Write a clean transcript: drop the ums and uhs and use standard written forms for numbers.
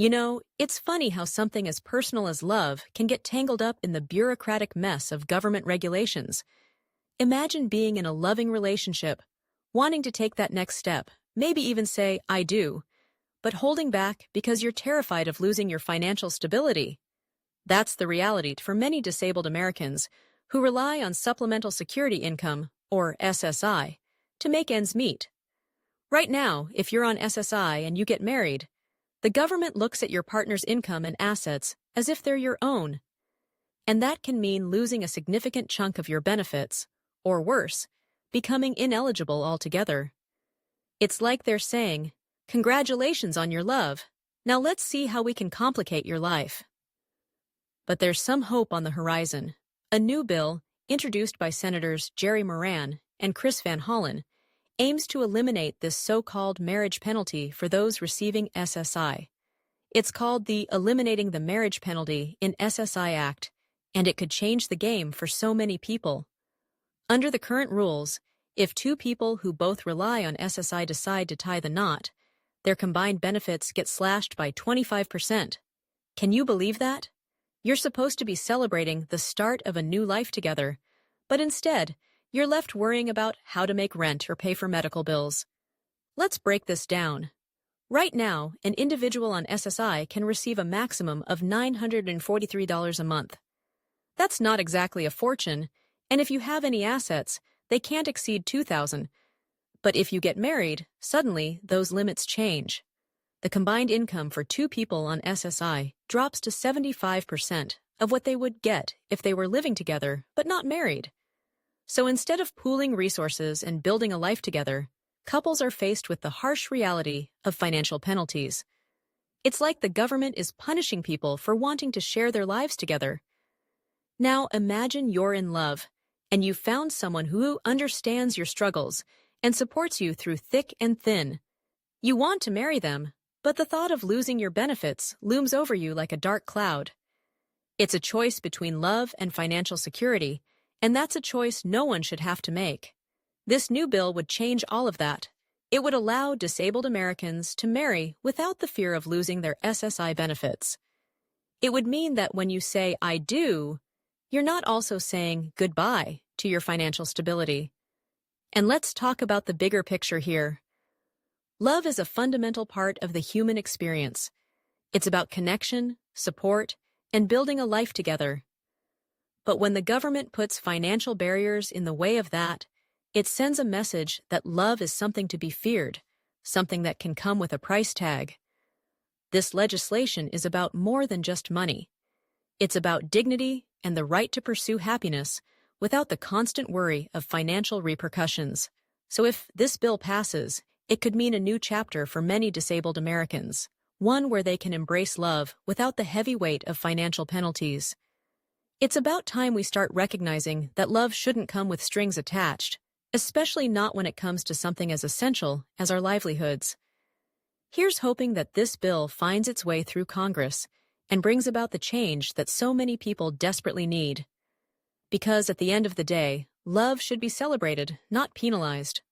It's funny how something as personal as love can get tangled up in the bureaucratic mess of government regulations. Imagine being in a loving relationship, wanting to take that next step, maybe even say, I do, but holding back because you're terrified of losing your financial stability. That's the reality for many disabled Americans who rely on Supplemental Security Income, or SSI, to make ends meet. Right now, if you're on SSI and you get married, the government looks at your partner's income and assets as if they're your own. And that can mean losing a significant chunk of your benefits, or worse, becoming ineligible altogether. It's like they're saying, congratulations on your love. Now let's see how we can complicate your life. But there's some hope on the horizon. A new bill, introduced by Senators Jerry Moran and Chris Van Hollen, aims to eliminate this so-called marriage penalty for those receiving SSI. It's called the Eliminating the Marriage Penalty in SSI Act, and it could change the game for so many people. Under the current rules, if two people who both rely on SSI decide to tie the knot, their combined benefits get slashed by 25%. Can you believe that? You're supposed to be celebrating the start of a new life together, but instead, you're left worrying about how to make rent or pay for medical bills. Let's break this down. Right now, an individual on SSI can receive a maximum of $943 a month. That's not exactly a fortune, and if you have any assets, they can't exceed $2,000. But if you get married, suddenly those limits change. The combined income for two people on SSI drops to 75% of what they would get if they were living together but not married. So instead of pooling resources and building a life together, couples are faced with the harsh reality of financial penalties. It's like the government is punishing people for wanting to share their lives together. Now imagine you're in love, and you've found someone who understands your struggles and supports you through thick and thin. You want to marry them, but the thought of losing your benefits looms over you like a dark cloud. It's a choice between love and financial security, and that's a choice no one should have to make. This new bill would change all of that. It would allow disabled Americans to marry without the fear of losing their SSI benefits. It would mean that when you say, I do, you're not also saying goodbye to your financial stability. And let's talk about the bigger picture here. Love is a fundamental part of the human experience. It's about connection, support, and building a life together. But when the government puts financial barriers in the way of that, it sends a message that love is something to be feared, something that can come with a price tag. This legislation is about more than just money. It's about dignity and the right to pursue happiness without the constant worry of financial repercussions. So if this bill passes, it could mean a new chapter for many disabled Americans, one where they can embrace love without the heavy weight of financial penalties. It's about time we start recognizing that love shouldn't come with strings attached, especially not when it comes to something as essential as our livelihoods. Here's hoping that this bill finds its way through Congress and brings about the change that so many people desperately need. Because at the end of the day, love should be celebrated, not penalized.